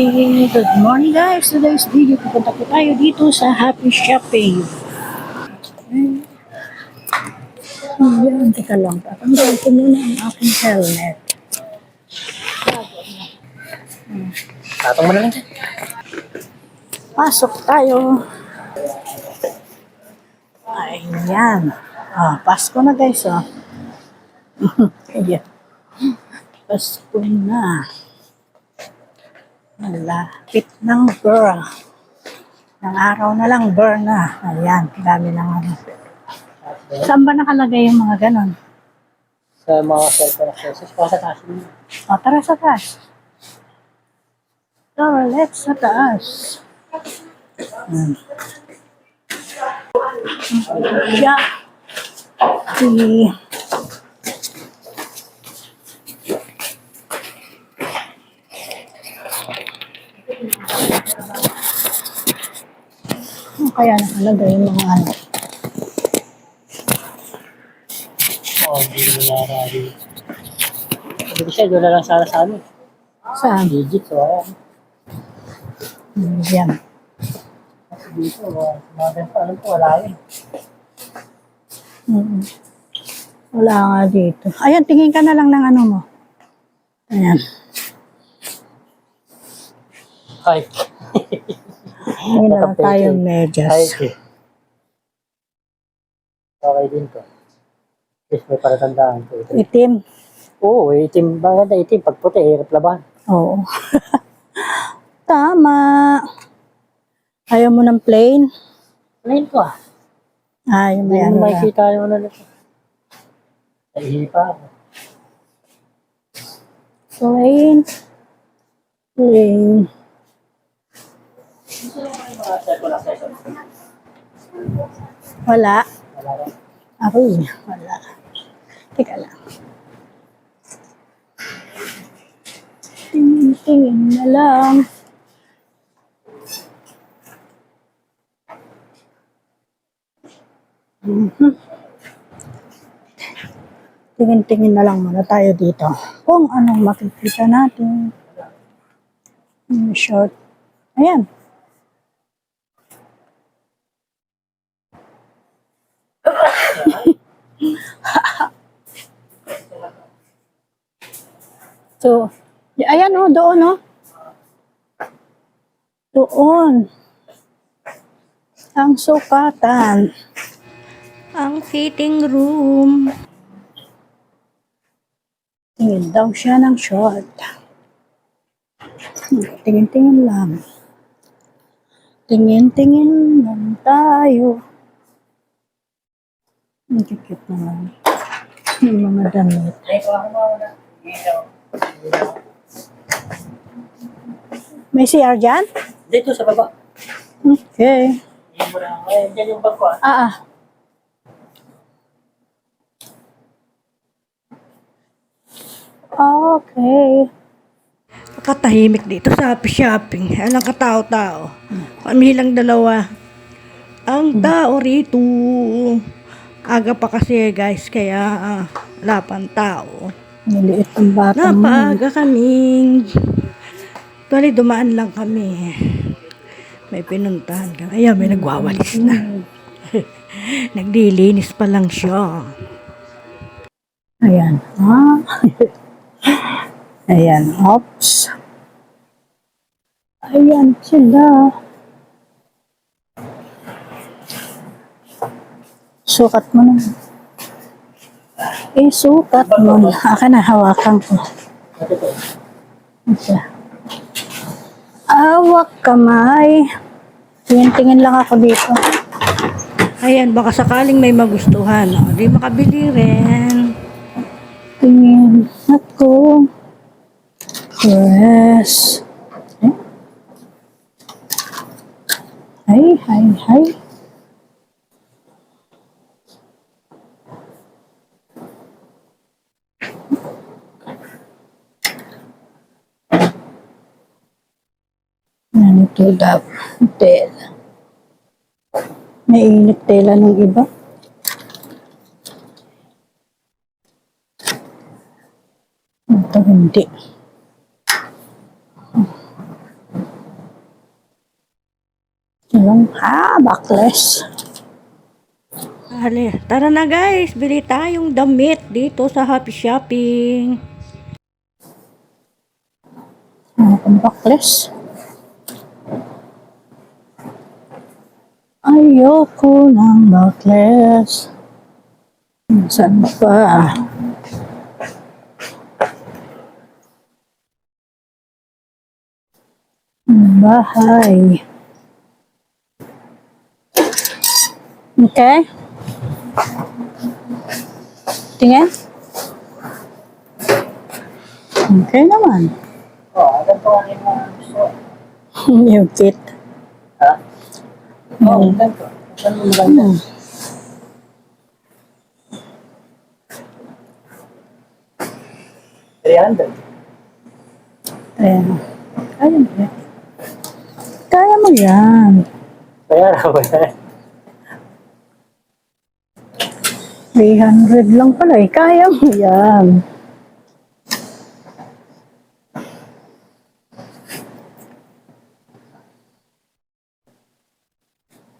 Good morning guys! Today's video, pupunta po tayo dito sa Happy Shopping. Ayan, teka lang. Tatanggalin ko muna ang aking helmet. Tatong mo na lang dyan. Pasok tayo. Ayan. Pasko na guys. Ayan. Pasko na. Malapit ng girl. Ng araw na lang girl na. Ayan, dami ng ano. Saan ba nakalagay yung mga ganon? Sa mga cellphone accessories, pa sa taas mo. Tara sa taas. So, let's sa taas. Siya. Kaya nakalagay yung mga ano. Hindi mo nakakali. Sabi ko siya, doon na lang sana sa amin. Saan? Digit, so ayan. Yan. Kasi dito, mga ganito, alam ko, wala yun. Wala nga dito. Ayan, tingin ka na lang ng ano mo. Ayan. Hi. Tingin na lang tayo medyas. Hi. Okay din to. Yes, may palatandaan to. Itim. Oo, itim. Maganda itim. Pag puti, hirap laban. Oo. Tama. Ayaw mo ng plain? Plain ko ah. Yung Hindi may ano mo na. makikita yung ano nito. Nahihipa ako. Plain. Plain. Wala. Wala rin. Ako wala. Teka lang. Tingin na lang. Tingin-tingin na lang muna tayo dito. Kung anong makikita natin. Short. Ayan. So, ayan doon Doon. Ang sukatan. Ang fitting room. Tingin daw siya ng short. Tingin-tingin lang. Tingin-tingin lang tayo. Nagkikip naman. Yung mga damit. May CR dyan? Dito sa baba. Okay. Hindi mo na. Ayan, dyan yung bag ko ah. Okay. Nakatahimik dito sa Happy Shopping. Alang katao-tao. Kami lang dalawa. Ang tao rito. Aga pa kasi guys, kaya wala pang tao. Niliit ang bata mo. Napaaga kaming. Tuwali dumaan lang kami. May pinuntahan kami. Ayan, may nagwawalis na. Naglilinis pa lang siya. Ayan. Ayan. Oops. Ayan sila. Sukat mo na. Sukat mo na. Aka na, hawakan ko. Okay. Hawak kamay. Tingin-tingin lang ako dito. Ayan, baka sakaling may magustuhan. Di makabili rin. Tingin ako. Yes. Hi. Ito daw. Tela. May init tela ng iba. Ito hindi. Anong backless? Tara na guys, bili tayong damit dito sa Happy Shopping. Ano kung backless? Ayoko ng backless. Saan ba? Bahay. Okay. Tingin. Okay naman. Ganito ang mga gusto. Yung kit. Ha? Ganito. Saan mo maganda? Hmm. 300. Ayan. Kaya mo yan. Kaya mo yan. Kaya raw ba yan? 300 lang pala eh. Kaya mo yan.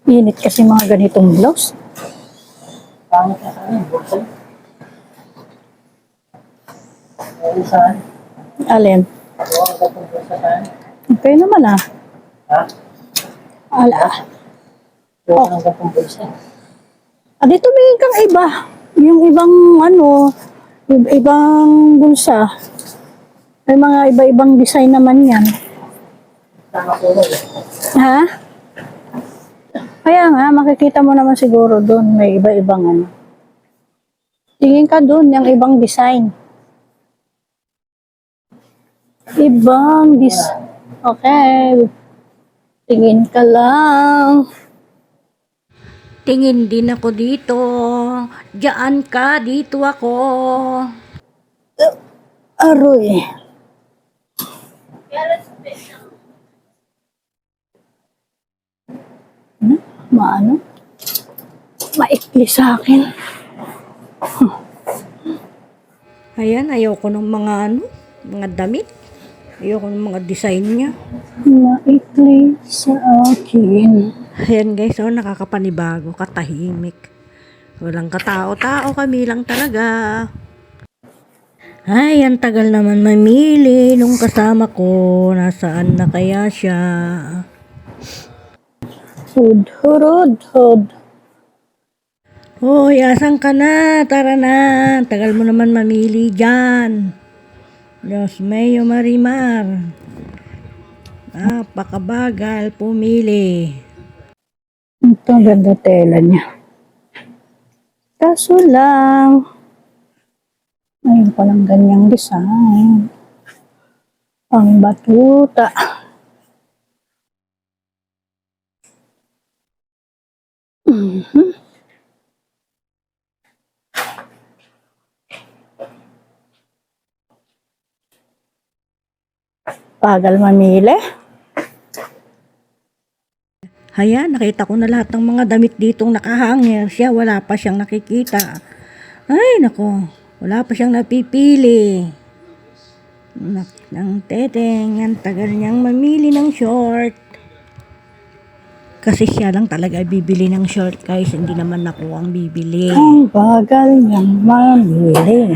Init kasi mga ganitong blouse. Pangit na sa akin. Buksan. Saan? Alin? Huwag ka tungkol sa saan. Okay naman ah. Ha? Ala. Huwag ka tungkol sa Ah, dito may kang iba. Yung ibang ano, ibang bulsa. May mga iba-ibang design naman yan. tama ko lang. Ha? Kaya nga, makikita mo naman siguro doon. May iba-ibang ano. Tingin ka doon, yung ibang design. Ibang design. Okay. Tingin ka lang. Tingin din ako dito. Diyan ka, dito ako. Aroy. Ano? Maano? Maikli sa akin. Ayan, ayoko ng mga mga damit. Ayoko ng mga design niya. Maikli sa akin. Ayan guys, nakakapanibago, katahimik. Walang katao-tao, kami lang talaga. Ay, ang tagal naman mamili nung kasama ko. Nasaan na kaya siya? Hud, hurud, hud. Hoy, asan ka na? Tara na. Tagal mo naman mamili dyan. Diyos mayo marimar. Napakabagal pumili. Ito, ang ganda tela niya. Kaso lang, ayun palang ganyang design. Ang batuta. Mhm. Bagal mamili. Haya, nakita ko na lahat ng mga damit ditong nakahanger. Siya, wala pa siyang nakikita. Ay, nako. Wala pa siyang napipili. Ng teteng, ang tagal niyang mamili ng short. Kasi siya lang talaga bibili ng short, guys. Hindi naman ako ang bibili. Ang bagal niyang mamili.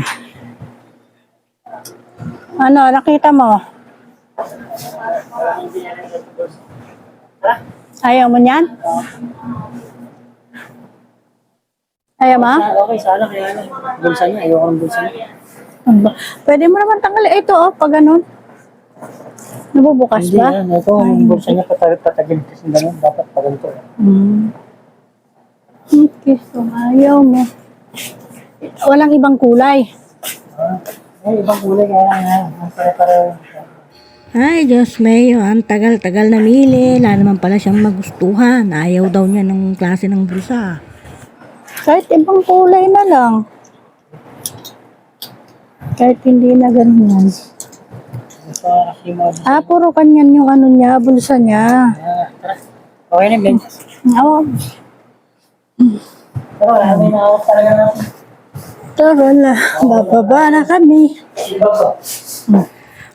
Ano, nakita mo? Ayaw mo niyan? Ayaw mo? Okay, sana kaya lang. Bulsa niya. Ayoko ng bulsa niya. Pwede mo naman tanggalin. Ito, oh, pag ganun. Nabubukas Hindi ba? yan. Ito, yung bulsa niya patagin kasi ganun. Dapat pa ganito. Okay, so ayaw mo. Walang ibang kulay. Ay, ibang kulay kaya nga. Ang pare-pareho. Ay, Diyos mayo, ang tagal-tagal namili. Wala naman pala siyang magustuhan. Ayaw daw niya ng klase ng bulsa. Kahit ibang kulay na lang. Kahit hindi na ganyan. Ito kasi mo. Ah, puro kanyan yung ano niya, bulsa niya. Tara. Okay na, Ben. Oo. Pero wala may nakawag talaga natin. Tara na, bababa na kami. Iba po.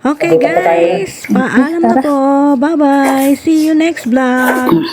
Okay guys, paalam na po. Bye-bye. See you next vlog.